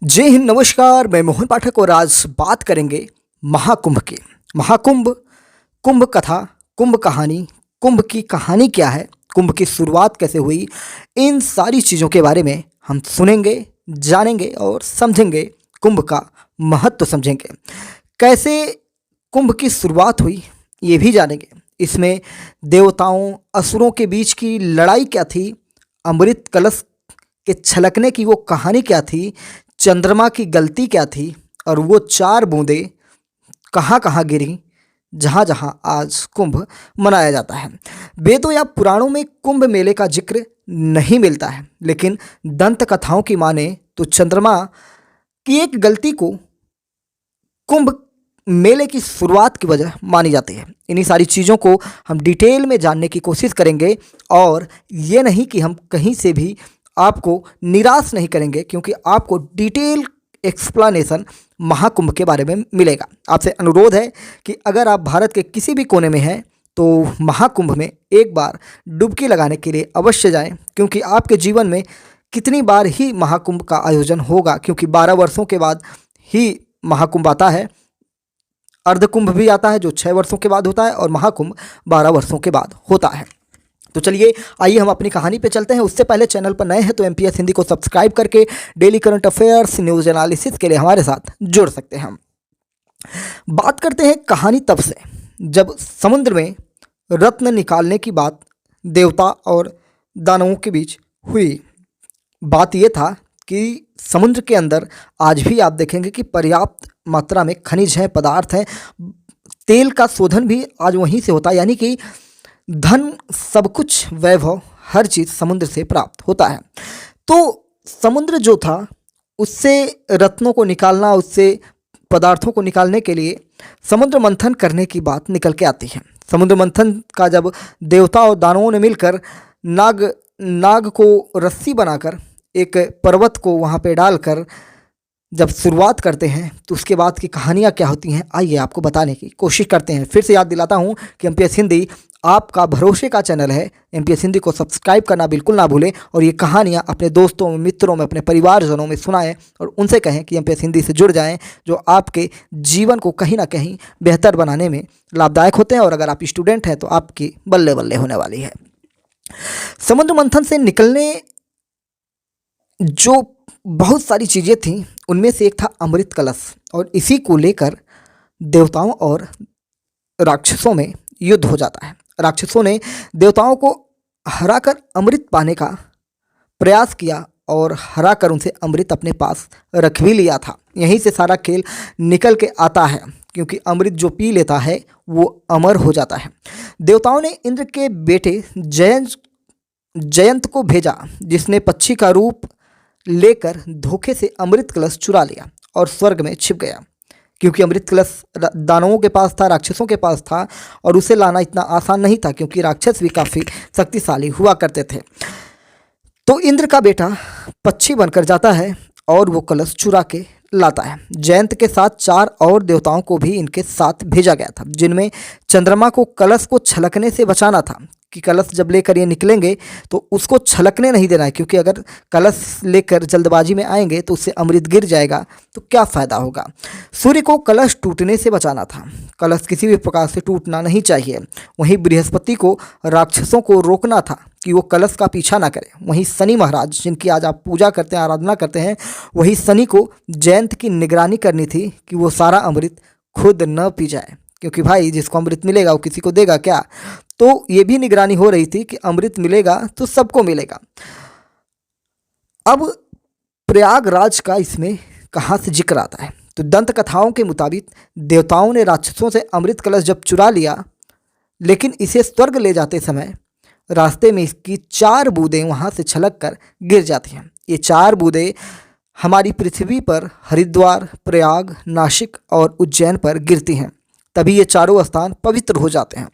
जय हिंद, नमस्कार। मैं मोहन पाठक और आज बात करेंगे महाकुंभ की। महाकुंभ, कुंभ कथा, कुंभ कहानी, कुंभ की कहानी क्या है, कुंभ की शुरुआत कैसे हुई, इन सारी चीज़ों के बारे में हम सुनेंगे, जानेंगे और समझेंगे। कुंभ का महत्व समझेंगे, कैसे कुंभ की शुरुआत हुई ये भी जानेंगे। इसमें देवताओं असुरों के बीच की लड़ाई क्या थी, अमृत कलश के छलकने की वो कहानी क्या थी, चंद्रमा की गलती क्या थी और वो चार बूंदें कहाँ कहाँ गिरी जहाँ जहाँ आज कुंभ मनाया जाता है। वेदों या पुराणों में कुंभ मेले का जिक्र नहीं मिलता है, लेकिन दंत कथाओं की माने तो चंद्रमा की एक गलती को कुंभ मेले की शुरुआत की वजह मानी जाती है। इन्हीं सारी चीज़ों को हम डिटेल में जानने की कोशिश करेंगे और ये नहीं कि हम कहीं से भी आपको निराश नहीं करेंगे, क्योंकि आपको डिटेल एक्सप्लेनेशन महाकुंभ के बारे में मिलेगा। आपसे अनुरोध है कि अगर आप भारत के किसी भी कोने में हैं तो महाकुंभ में एक बार डुबकी लगाने के लिए अवश्य जाएं, क्योंकि आपके जीवन में कितनी बार ही महाकुंभ का आयोजन होगा, क्योंकि 12 वर्षों के बाद ही महाकुंभ आता है। अर्धकुंभ भी आता है जो 6 वर्षों के बाद होता है और महाकुंभ 12 वर्षों के बाद होता है। तो चलिए आइए हम अपनी कहानी पे चलते हैं। उससे पहले चैनल पर नए हैं तो एमपीएस हिंदी को सब्सक्राइब करके daily current affairs, news analysis के लिए हमारे साथ जुड़ सकते हैं। हम बात करते हैं कहानी तब से जब समुद्र में रत्न निकालने की बात देवता और दानवों के बीच हुई। बात यह था कि समुद्र के अंदर आज भी आप देखेंगे कि पर्याप्त मात्रा में खनिज हैं, पदार्थ हैं। तेल का शोधन भी आज वहीं से होता है, यानी कि धन, सब कुछ, वैभव, हर चीज़ समुद्र से प्राप्त होता है। तो समुद्र जो था उससे रत्नों को निकालना, उससे पदार्थों को निकालने के लिए समुद्र मंथन करने की बात निकल के आती है। समुद्र मंथन का जब देवता और दानवों ने मिलकर नाग को रस्सी बनाकर एक पर्वत को वहाँ पे डालकर जब शुरुआत करते हैं तो उसके बाद की कहानियाँ क्या होती हैं, आइए आपको बताने की कोशिश करते हैं। फिर से याद दिलाता हूँ कि एमपीएस हिंदी आपका भरोसे का चैनल है। एमपीएस हिंदी को सब्सक्राइब करना बिल्कुल ना भूलें और ये कहानियाँ अपने दोस्तों में, मित्रों में, अपने परिवारजनों में सुनाएं और उनसे कहें कि एमपीएस हिंदी से जुड़ जाएं, जो आपके जीवन को कहीं ना कहीं बेहतर बनाने में लाभदायक होते हैं। और अगर आप स्टूडेंट हैं तो आपकी बल्ले बल्ले होने वाली है। समुद्र मंथन से निकलने जो बहुत सारी चीज़ें थीं उनमें से एक था अमृत कलश, और इसी को लेकर देवताओं और राक्षसों में युद्ध हो जाता है। राक्षसों ने देवताओं को हराकर अमृत पाने का प्रयास किया और हराकर उनसे अमृत अपने पास रख भी लिया था। यहीं से सारा खेल निकल के आता है, क्योंकि अमृत जो पी लेता है वो अमर हो जाता है। देवताओं ने इंद्र के बेटे जयंत को भेजा, जिसने पक्षी का रूप लेकर धोखे से अमृत कलश चुरा लिया और स्वर्ग में छिप गया। क्योंकि अमृत कलश दानवों के पास था, राक्षसों के पास था, और उसे लाना इतना आसान नहीं था, क्योंकि राक्षस भी काफ़ी शक्तिशाली हुआ करते थे। तो इंद्र का बेटा पक्षी बनकर जाता है और वो कलश चुरा के लाता है। जयंत के साथ 4 और देवताओं को भी इनके साथ भेजा गया था, जिनमें चंद्रमा को कलश को छलकने से बचाना था, कि कलश जब लेकर ये निकलेंगे तो उसको छलकने नहीं देना है, क्योंकि अगर कलश लेकर जल्दबाजी में आएंगे तो उससे अमृत गिर जाएगा तो क्या फ़ायदा होगा। सूर्य को कलश टूटने से बचाना था, कलश किसी भी प्रकार से टूटना नहीं चाहिए। वहीं बृहस्पति को राक्षसों को रोकना था कि वो कलश का पीछा ना करें। वहीं शनि महाराज, जिनकी आज आप पूजा करते हैं, आराधना करते हैं, वही शनि को जयंत की निगरानी करनी थी कि वो सारा अमृत खुद न पी जाए, क्योंकि भाई जिसको अमृत मिलेगा वो किसी को देगा क्या। तो ये भी निगरानी हो रही थी कि अमृत मिलेगा तो सबको मिलेगा। अब प्रयागराज का इसमें कहाँ से जिक्र आता है, तो दंत कथाओं के मुताबिक देवताओं ने राक्षसों से अमृत कलश जब चुरा लिया, लेकिन इसे स्वर्ग ले जाते समय रास्ते में इसकी 4 बूंदें वहाँ से छलक कर गिर जाती हैं। ये 4 बूंदें हमारी पृथ्वी पर हरिद्वार, प्रयाग, नासिक और उज्जैन पर गिरती हैं। तभी ये चारों स्थान पवित्र हो जाते हैं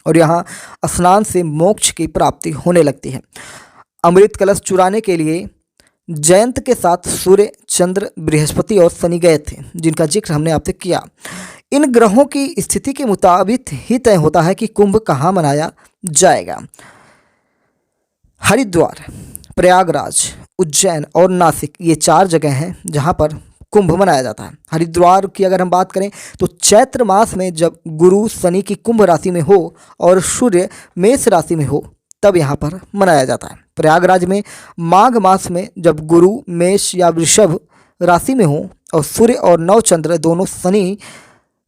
और यहाँ स्नान से मोक्ष की प्राप्ति होने लगती है। अमृत कलश चुराने के लिए जयंत के साथ सूर्य, चंद्र, बृहस्पति और शनि गए थे, जिनका जिक्र हमने आपसे किया। इन ग्रहों की स्थिति के मुताबिक ही तय होता है कि कुंभ कहाँ मनाया जाएगा। हरिद्वार, प्रयागराज, उज्जैन और नासिक ये 4 जगह हैं जहाँ पर कुंभ मनाया जाता है। हरिद्वार की अगर हम बात करें तो चैत्र मास में जब गुरु शनि की कुंभ राशि में हो और सूर्य मेष राशि में हो तब यहाँ पर मनाया जाता है। प्रयागराज में माघ मास में जब गुरु मेष या वृषभ राशि में हो और सूर्य और नवचंद्र दोनों शनि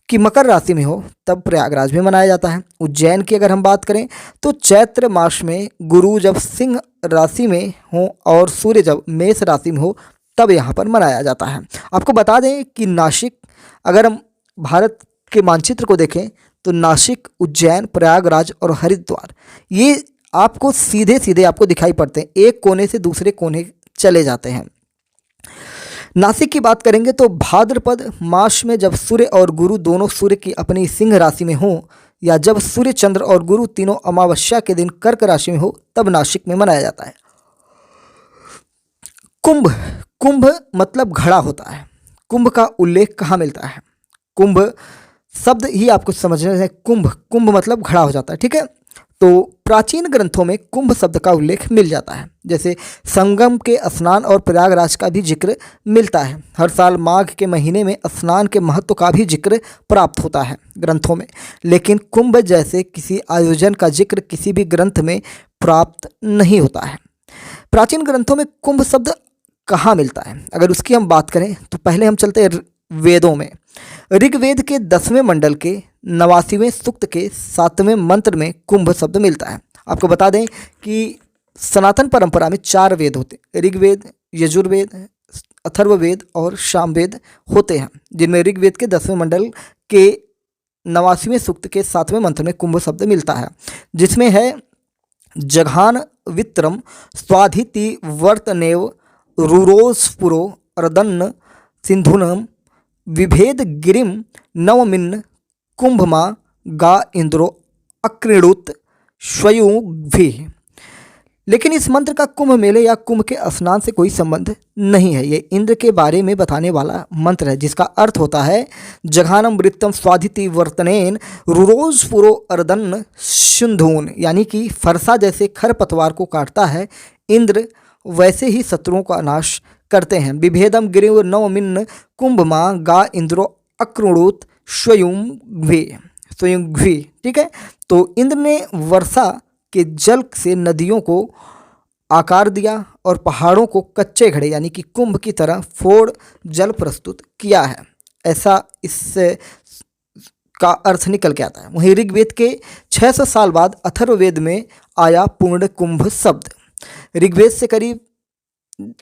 की मकर राशि में हो तब प्रयागराज में मनाया जाता है। उज्जैन की अगर हम बात करें तो चैत्र मास में गुरु जब सिंह राशि में हो और सूर्य जब मेष राशि में हो तब यहाँ पर मनाया जाता है। आपको बता दें कि नासिक, अगर हम भारत के मानचित्र को देखें तो नासिक, उज्जैन, प्रयागराज और हरिद्वार ये आपको सीधे सीधे आपको दिखाई पड़ते हैं, एक कोने से दूसरे कोने चले जाते हैं। नासिक की बात करेंगे तो भाद्रपद मास में जब सूर्य और गुरु दोनों सूर्य की अपनी सिंह राशि में हो या जब सूर्य, चंद्र और गुरु तीनों अमावस्या के दिन कर्क राशि में हो तब नासिक में मनाया जाता है। कुंभ, कुंभ मतलब घड़ा होता है। कुंभ का उल्लेख कहाँ मिलता है? कुंभ शब्द ही आपको समझना है। कुंभ, कुंभ मतलब घड़ा हो जाता है, ठीक है। तो प्राचीन ग्रंथों में कुंभ शब्द का उल्लेख मिल जाता है, जैसे संगम के स्नान और प्रयागराज का भी जिक्र मिलता है। हर साल माघ के महीने में स्नान के महत्व का भी जिक्र प्राप्त होता है ग्रंथों में, लेकिन कुंभ जैसे किसी आयोजन का जिक्र किसी भी ग्रंथ में प्राप्त नहीं होता है। प्राचीन ग्रंथों में कुंभ शब्द कहाँ मिलता है, अगर उसकी हम बात करें तो पहले हम चलते हैं वेदों में। ऋग्वेद के 10वें मंडल के 89वें सूक्त के 7वें मंत्र में कुंभ शब्द मिलता है। आपको बता दें कि सनातन परंपरा में 4 वेद होते हैं, ऋग्वेद, यजुर्वेद, अथर्ववेद और सामवेद होते हैं, जिनमें ऋग्वेद के 10वें मंडल के 89वें सूक्त के 7वें मंत्र में कुंभ शब्द मिलता है, जिसमें है जघान वित्रम स्वाधिति वर्तनेव रुरोस्पुरो अर्दन्न सिंधुनम विभेद गिरिम नवमिन्न कुंभमा गा इंद्रो अक्रीणुत स्वयुग्भि। लेकिन इस मंत्र का कुंभ मेले या कुंभ के स्नान से कोई संबंध नहीं है। ये इंद्र के बारे में बताने वाला मंत्र है, जिसका अर्थ होता है जघानम वृत्तम स्वाधिति वर्तनेन रुरोजपुरो अर्दन्न सिंधून, यानी कि फरसा जैसे खरपतवार को काटता है इंद्र, वैसे ही शत्रुओं का नाश करते हैं। विभेदम गिरिव नवमिन्न कुंभमा गा इंद्रो अक्रुणुत स्वयुग्भि, ठीक है। तो इंद्र ने वर्षा के जल से नदियों को आकार दिया और पहाड़ों को कच्चे घड़े यानी कि कुंभ की तरह फोड़ जल प्रस्तुत किया है, ऐसा इससे का अर्थ निकल के आता है। वहीं ऋग्वेद के 600 साल बाद अथर्ववेद में आया पूर्ण कुंभ शब्द। ऋग्वेद से करीब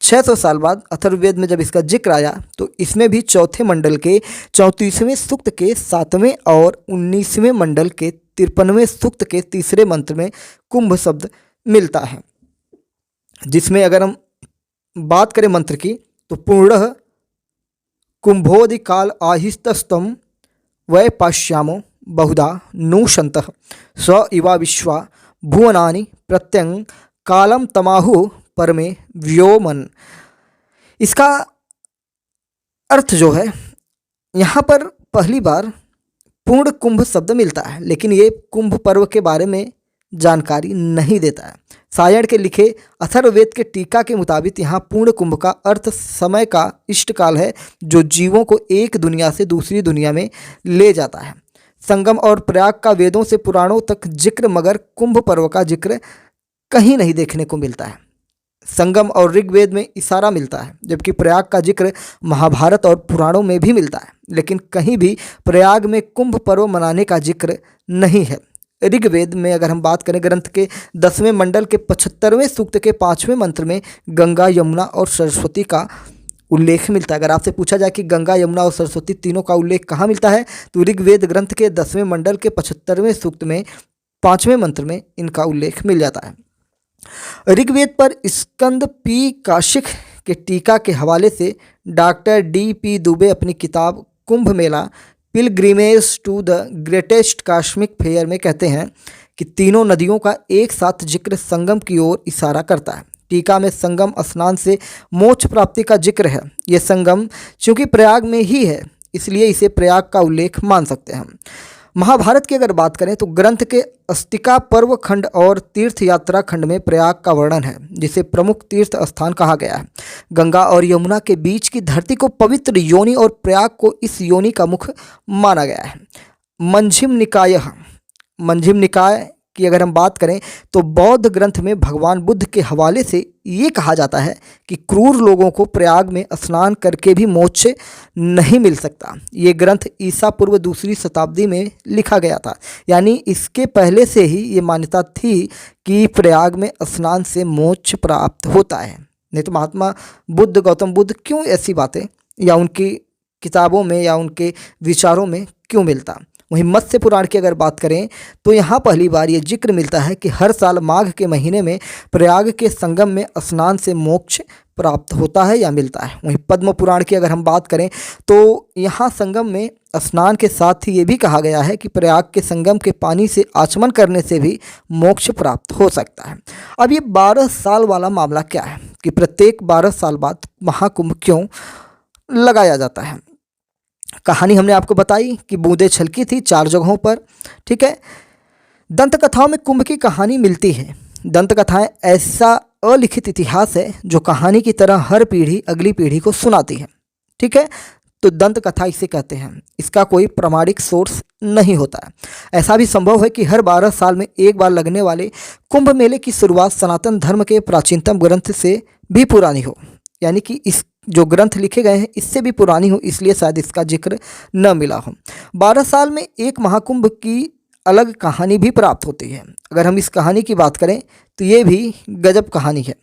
600 साल बाद अथर्ववेद में जब इसका जिक्र आया तो इसमें भी चौथे मंडल के 34वें सूक्त के 7वें और 19वें मंडल के 53वें सूक्त के 3रे मंत्र में कुंभ शब्द मिलता है, जिसमें अगर हम बात करें मंत्र की तो पूर्ण कुंभोदि काल आहिस्तस्तम वै पाश्यामो बहुधा नूशंतः स इवा विश्वा भुवनानि प्रत्यंग कालम तमाहु परमे व्योमन। इसका अर्थ जो है, यहाँ पर पहली बार पूर्ण कुंभ शब्द मिलता है, लेकिन ये कुंभ पर्व के बारे में जानकारी नहीं देता है। सायण के लिखे अथर्ववेद के टीका के मुताबिक यहाँ पूर्ण कुंभ का अर्थ समय का इष्टकाल है, जो जीवों को एक दुनिया से दूसरी दुनिया में ले जाता है। संगम और प्रयाग का वेदों से पुराणों तक जिक्र, मगर कुंभ पर्व का जिक्र कहीं नहीं देखने को मिलता है। संगम और ऋग्वेद में इशारा मिलता है, जबकि प्रयाग का जिक्र महाभारत और पुराणों में भी मिलता है, लेकिन कहीं भी प्रयाग में कुंभ पर्व मनाने का जिक्र नहीं है। ऋग्वेद में अगर हम बात करें, ग्रंथ के 10वें मंडल के 75वें सूक्त के 5वें मंत्र में गंगा, यमुना और सरस्वती का उल्लेख मिलता है। अगर आपसे पूछा जाए कि गंगा, यमुना और सरस्वती तीनों का उल्लेख कहाँ मिलता है, तो ऋग्वेद ग्रंथ के 10वें मंडल के 75वें सूक्त में 5वें मंत्र में इनका उल्लेख मिल जाता है। ऋग्वेद पर स्कंद पी काशिक के टीका के हवाले से डॉक्टर डी.पी. दुबे अपनी किताब Kumbh Mela pilgrimage to the greatest cosmic fair में कहते हैं कि तीनों नदियों का एक साथ जिक्र संगम की ओर इशारा करता है। टीका में संगम स्नान से मोक्ष प्राप्ति का जिक्र है। ये संगम चूँकि प्रयाग में ही है, इसलिए इसे प्रयाग का उल्लेख मान सकते हैं हम। महाभारत की अगर बात करें तो ग्रंथ के अस्तिका पर्व खंड और तीर्थ यात्रा खंड में प्रयाग का वर्णन है, जिसे प्रमुख तीर्थ स्थान कहा गया है। गंगा और यमुना के बीच की धरती को पवित्र योनि और प्रयाग को इस योनि का मुख माना गया है। मंजिम निकाय की अगर हम बात करें तो बौद्ध ग्रंथ में भगवान बुद्ध के हवाले से ये कहा जाता है कि क्रूर लोगों को प्रयाग में स्नान करके भी मोक्ष नहीं मिल सकता। ये ग्रंथ ईसा पूर्व 2री शताब्दी में लिखा गया था, यानी इसके पहले से ही ये मान्यता थी कि प्रयाग में स्नान से मोक्ष प्राप्त होता है। नहीं तो महात्मा बुद्ध, गौतम बुद्ध क्यों ऐसी बातें या उनकी किताबों में या उनके विचारों में क्यों मिलता। वहीं मत्स्य पुराण की अगर बात करें तो यहाँ पहली बार ये जिक्र मिलता है कि हर साल माघ के महीने में प्रयाग के संगम में स्नान से मोक्ष प्राप्त होता है या मिलता है। वहीं पद्म पुराण की अगर हम बात करें तो यहाँ संगम में स्नान के साथ ही ये भी कहा गया है कि प्रयाग के संगम के पानी से आचमन करने से भी मोक्ष प्राप्त हो सकता है। अब ये 12 साल वाला मामला क्या है कि प्रत्येक 12 साल बाद महाकुंभ क्यों लगाया जाता है। कहानी हमने आपको बताई कि बूंदे छलकी थी 4 जगहों पर, ठीक है। दंत कथाओं में कुंभ की कहानी मिलती है। दंत कथाएं ऐसा अलिखित इतिहास है जो कहानी की तरह हर पीढ़ी अगली पीढ़ी को सुनाती है, ठीक है। तो दंत कथा इसे कहते हैं। इसका कोई प्रामाणिक सोर्स नहीं होता है। ऐसा भी संभव है कि हर 12 साल में एक बार लगने वाले कुंभ मेले की शुरुआत सनातन धर्म के प्राचीनतम ग्रंथ से भी पुरानी हो, यानी कि इस जो ग्रंथ लिखे गए हैं इससे भी पुरानी हो, इसलिए शायद इसका जिक्र न मिला हो। 12 साल में एक महाकुंभ की अलग कहानी भी प्राप्त होती है। अगर हम इस कहानी की बात करें तो ये भी गजब कहानी है।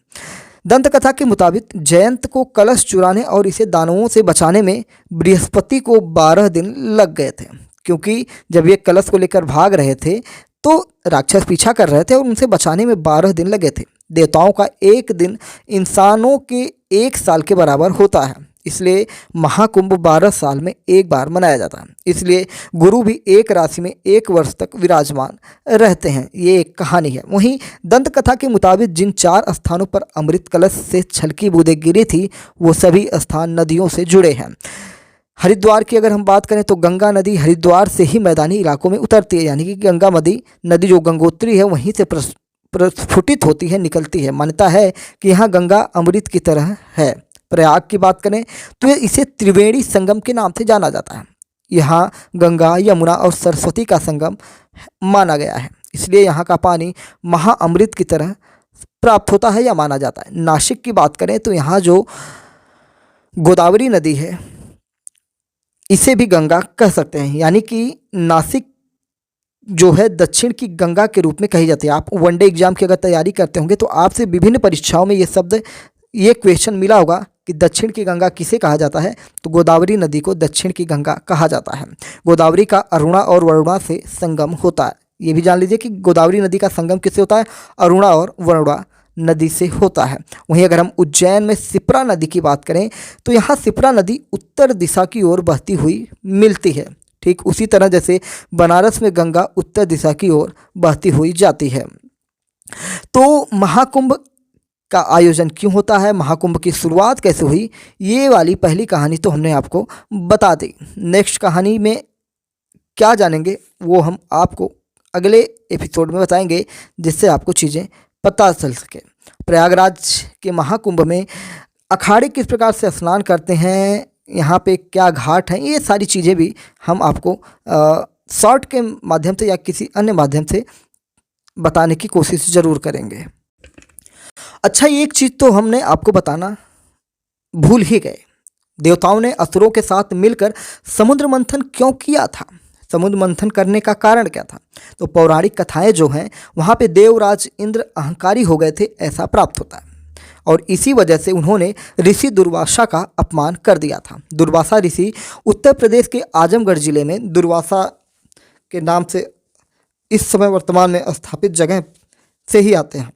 दंत कथा के मुताबिक जयंत को कलश चुराने और इसे दानवों से बचाने में बृहस्पति को 12 दिन लग गए थे, क्योंकि जब ये कलश को लेकर भाग रहे थे तो राक्षस पीछा कर रहे थे और उनसे बचाने में 12 दिन लगे थे। देवताओं का एक दिन इंसानों के 1 साल के बराबर होता है, इसलिए महाकुंभ 12 साल में एक बार मनाया जाता है। इसलिए गुरु भी एक राशि में 1 वर्ष तक विराजमान रहते हैं। ये एक कहानी है। वहीं दंत कथा के मुताबिक जिन 4 स्थानों पर अमृत कलश से छलकी बूंदें गिरी थी वो सभी स्थान नदियों से जुड़े हैं। हरिद्वार की अगर हम बात करें तो गंगा नदी हरिद्वार से ही मैदानी इलाकों में उतरती है, यानी कि गंगा नदी जो गंगोत्री है वहीं से प्रस्फुटित होती है, निकलती है। मान्यता है कि यहाँ गंगा अमृत की तरह है। प्रयाग की बात करें तो इसे त्रिवेणी संगम के नाम से जाना जाता है। यहाँ गंगा, यमुना और सरस्वती का संगम माना गया है, इसलिए यहाँ का पानी महाअमृत की तरह प्राप्त होता है या माना जाता है। नासिक की बात करें तो यहाँ जो गोदावरी नदी है इसे भी गंगा कह सकते हैं, यानी कि नासिक जो है दक्षिण की गंगा के रूप में कही जाती है। आप वनडे एग्जाम की अगर तैयारी करते होंगे तो आपसे विभिन्न परीक्षाओं में ये क्वेश्चन मिला होगा कि दक्षिण की गंगा किसे कहा जाता है, तो गोदावरी नदी को दक्षिण की गंगा कहा जाता है। गोदावरी का अरुणा और वरुणा से संगम होता है। ये भी जान लीजिए कि गोदावरी नदी का संगम किससे होता है, अरुणा और वरुणा नदी से होता है। वहीं अगर हम उज्जैन में शिप्रा नदी की बात करें तो यहाँ शिप्रा नदी उत्तर दिशा की ओर बहती हुई मिलती है, ठीक उसी तरह जैसे बनारस में गंगा उत्तर दिशा की ओर बहती हुई जाती है। तो महाकुंभ का आयोजन क्यों होता है, महाकुंभ की शुरुआत कैसे हुई, ये वाली पहली कहानी तो हमने आपको बता दी। नेक्स्ट कहानी में क्या जानेंगे वो हम आपको अगले एपिसोड में बताएंगे, जिससे आपको चीज़ें पता चल सके। प्रयागराज के महाकुंभ में अखाड़े किस प्रकार से स्नान करते हैं, यहाँ पे क्या घाट हैं, ये सारी चीज़ें भी हम आपको शॉर्ट के माध्यम से या किसी अन्य माध्यम से बताने की कोशिश ज़रूर करेंगे। अच्छा, ये एक चीज़ तो हमने आपको बताना भूल ही गए। देवताओं ने असुरों के साथ मिलकर समुद्र मंथन क्यों किया था, समुद्र मंथन करने का कारण क्या था। तो पौराणिक कथाएं जो हैं वहाँ पे देवराज इंद्र अहंकारी हो गए थे, ऐसा प्राप्त होता है, और इसी वजह से उन्होंने ऋषि दुर्वासा का अपमान कर दिया था। दुर्वासा ऋषि उत्तर प्रदेश के आजमगढ़ जिले में दुर्वासा के नाम से इस समय वर्तमान में स्थापित जगह से ही आते हैं,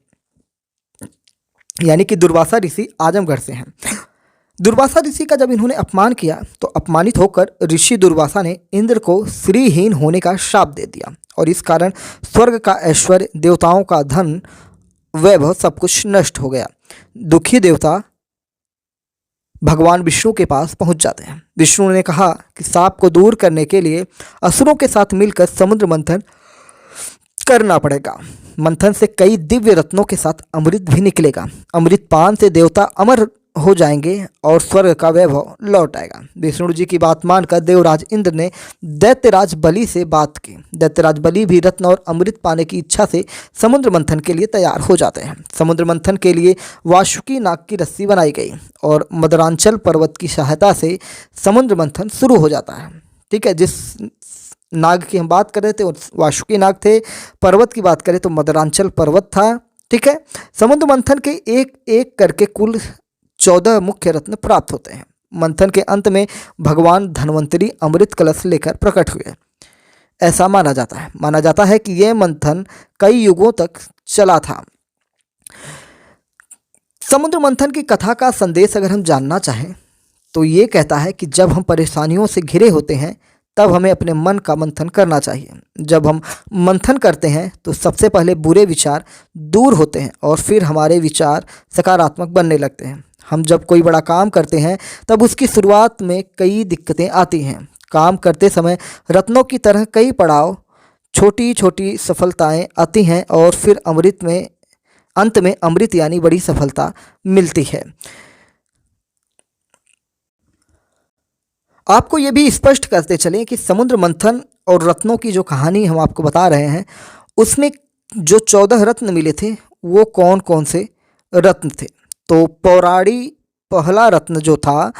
यानी कि दुर्वासा ऋषि आजमगढ़ से हैं। दुर्वासा ऋषि का जब इन्होंने अपमान किया तो अपमानित होकर ऋषि दुर्वासा ने इंद्र को श्रीहीन होने का श्राप दे दिया, और इस कारण स्वर्ग का ऐश्वर्य, देवताओं का धन, वैभव सब कुछ नष्ट हो गया। दुखी देवता भगवान विष्णु के पास पहुंच जाते हैं। विष्णु ने कहा कि सांप को दूर करने के लिए असुरों के साथ मिलकर समुद्र मंथन करना पड़ेगा। मंथन से कई दिव्य रत्नों के साथ अमृत भी निकलेगा। अमृत पान से देवता अमर हो जाएंगे और स्वर्ग का वैभव लौट आएगा। विष्णु जी की बात मानकर देवराज इंद्र ने दैत्यराज बलि से बात की। दैत्यराज बलि भी रत्न और अमृत पाने की इच्छा से समुद्र मंथन के लिए तैयार हो जाते हैं। समुद्र मंथन के लिए वासुकी नाग की रस्सी बनाई गई और मदरांचल पर्वत की सहायता से समुद्र मंथन शुरू हो जाता है। ठीक है, जिस नाग की हम बात कर रहे थे वो वासुकी नाग थे। पर्वत की बात करें तो मदरांचल पर्वत था। ठीक है, समुद्र मंथन के एक एक करके कुल 14 मुख्य रत्न प्राप्त होते हैं। मंथन के अंत में भगवान धन्वंतरी अमृत कलश लेकर प्रकट हुए, ऐसा माना जाता है कि यह मंथन कई युगों तक चला था। समुद्र मंथन की कथा का संदेश अगर हम जानना चाहें तो ये कहता है कि जब हम परेशानियों से घिरे होते हैं तब हमें अपने मन का मंथन करना चाहिए। जब हम मंथन करते हैं तो सबसे पहले बुरे विचार दूर होते हैं और फिर हमारे विचार सकारात्मक बनने लगते हैं। हम जब कोई बड़ा काम करते हैं तब उसकी शुरुआत में कई दिक्कतें आती हैं। काम करते समय रत्नों की तरह कई पड़ाव, छोटी छोटी सफलताएं आती हैं और फिर अंत में अमृत यानी बड़ी सफलता मिलती है। आपको ये भी स्पष्ट करते चलें कि समुद्र मंथन और रत्नों की जो कहानी हम आपको बता रहे हैं उसमें जो 14 रत्न मिले थे वो कौन कौन से रत्न थे। तो पौराणी पहला रत्न जो था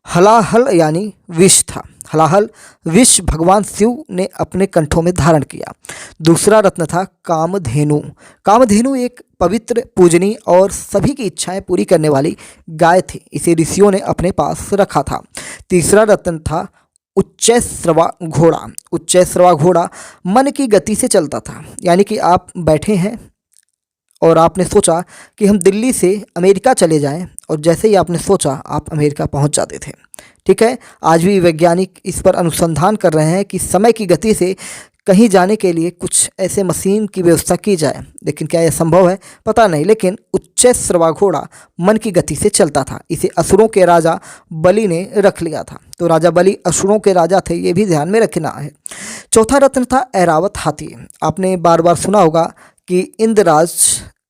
हलाहल यानी विष था। हलाहल विष भगवान शिव ने अपने कंठों में धारण किया। दूसरा रत्न था कामधेनु। कामधेनु एक पवित्र, पूजनीय और सभी की इच्छाएं पूरी करने वाली गाय थी। इसे ऋषियों ने अपने पास रखा था। तीसरा रत्न था उच्चैःश्रवा घोड़ा। उच्चैःश्रवा घोड़ा मन की गति से चलता था, यानी कि आप बैठे हैं और आपने सोचा कि हम दिल्ली से अमेरिका चले जाएं और जैसे ही आपने सोचा आप अमेरिका पहुंच जाते थे। ठीक है, आज भी वैज्ञानिक इस पर अनुसंधान कर रहे हैं कि समय की गति से कहीं जाने के लिए कुछ ऐसे मशीन की व्यवस्था की जाए, लेकिन क्या यह संभव है पता नहीं। लेकिन उच्चैःश्रवा घोड़ा मन की गति से चलता था। इसे असुरों के राजा बलि ने रख लिया था। तो राजा बलि असुरों के राजा थे, ये भी ध्यान में रखना है। चौथा रत्न था ऐरावत हाथी। आपने बार बार सुना होगा कि इंद्रराज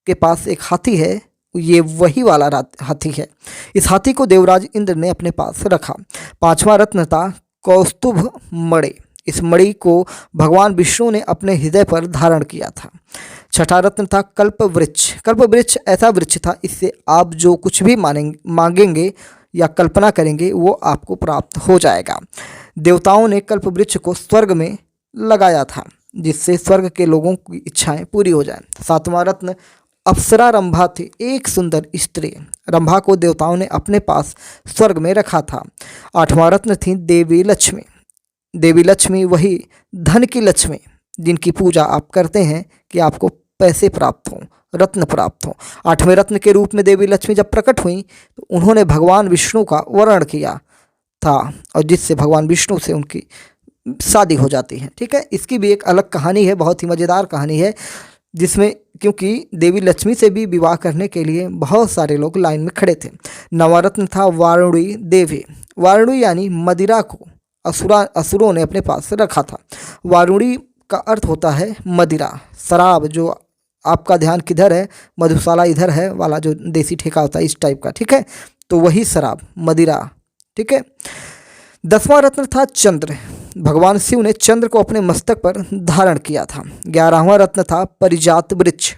के पास एक हाथी है, ये वही वाला हाथी है। इस हाथी को देवराज इंद्र ने अपने पास रखा। पांचवा रत्न था कौस्तुभ मणि। इस मणि को भगवान विष्णु ने अपने हृदय पर धारण किया था। छठा रत्न था कल्प वृक्ष। कल्प वृक्ष ऐसा वृक्ष था, इससे आप जो कुछ भी मांगेंगे या कल्पना करेंगे वो आपको प्राप्त हो जाएगा। देवताओं ने कल्प वृक्ष को स्वर्ग में लगाया था जिससे स्वर्ग के लोगों की इच्छाएं पूरी हो जाएं। सातवां रत्न अप्सरा रंभा थी, एक सुंदर स्त्री। रंभा को देवताओं ने अपने पास स्वर्ग में रखा था। आठवां रत्न थी देवी लक्ष्मी। देवी लक्ष्मी वही धन की लक्ष्मी जिनकी पूजा आप करते हैं कि आपको पैसे प्राप्त हों, रत्न प्राप्त हों। आठवें रत्न के रूप में देवी लक्ष्मी जब प्रकट हुई तो उन्होंने भगवान विष्णु का वर्ण किया था और जिससे भगवान विष्णु से उनकी शादी हो जाती है। ठीक है, इसकी भी एक अलग कहानी है, बहुत ही मज़ेदार कहानी है, जिसमें क्योंकि देवी लक्ष्मी से भी विवाह करने के लिए बहुत सारे लोग लाइन में खड़े थे। नवा रत्न था वारुणी देवी। वारुणी यानी मदिरा को असुरों ने अपने पास रखा था। वारुणी का अर्थ होता है मदिरा, शराब। जो आपका ध्यान किधर है, मधुशाला इधर है वाला जो देसी ठेका होता है इस टाइप का। ठीक है, तो वही शराब, मदिरा। ठीक है, 10वां रत्न था चंद्र। भगवान शिव ने चंद्र को अपने मस्तक पर धारण किया था। 11वां रत्न था परिजात वृक्ष।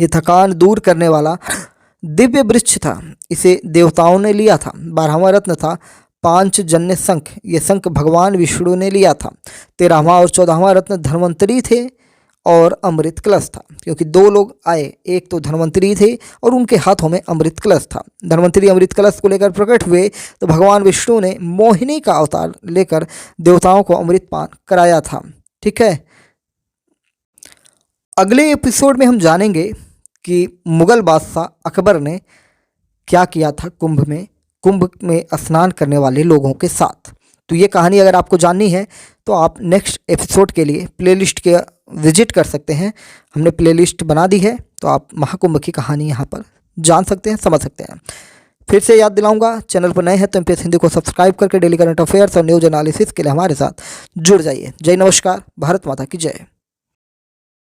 ये थकान दूर करने वाला दिव्य वृक्ष था, इसे देवताओं ने लिया था। 12वां रत्न था पांचजन्य शंख। ये शंख भगवान विष्णु ने लिया था। 13वां और 14वां रत्न धन्वंतरी थे और अमृत कलश था, क्योंकि दो लोग आए, एक तो धन्वंतरी थे और उनके हाथों में अमृत कलश था। धन्वंतरी अमृत कलश को लेकर प्रकट हुए तो भगवान विष्णु ने मोहिनी का अवतार लेकर देवताओं को अमृत पान कराया था। ठीक है, अगले एपिसोड में हम जानेंगे कि मुगल बादशाह अकबर ने क्या किया था कुंभ में स्नान करने वाले लोगों के साथ। तो ये कहानी अगर आपको जाननी है तो आप नेक्स्ट एपिसोड के लिए प्लेलिस्ट के विजिट कर सकते हैं। हमने प्लेलिस्ट बना दी है, तो आप महाकुंभ की कहानी यहाँ पर जान सकते हैं, समझ सकते हैं। फिर से याद दिलाऊंगा, चैनल पर नए हैं तो एमपीएस हिंदी को सब्सक्राइब करके डेली करंट अफेयर्स और न्यूज एनालिसिस के लिए हमारे साथ जुड़ जाइए। जय नमस्कार, भारत माता की जय।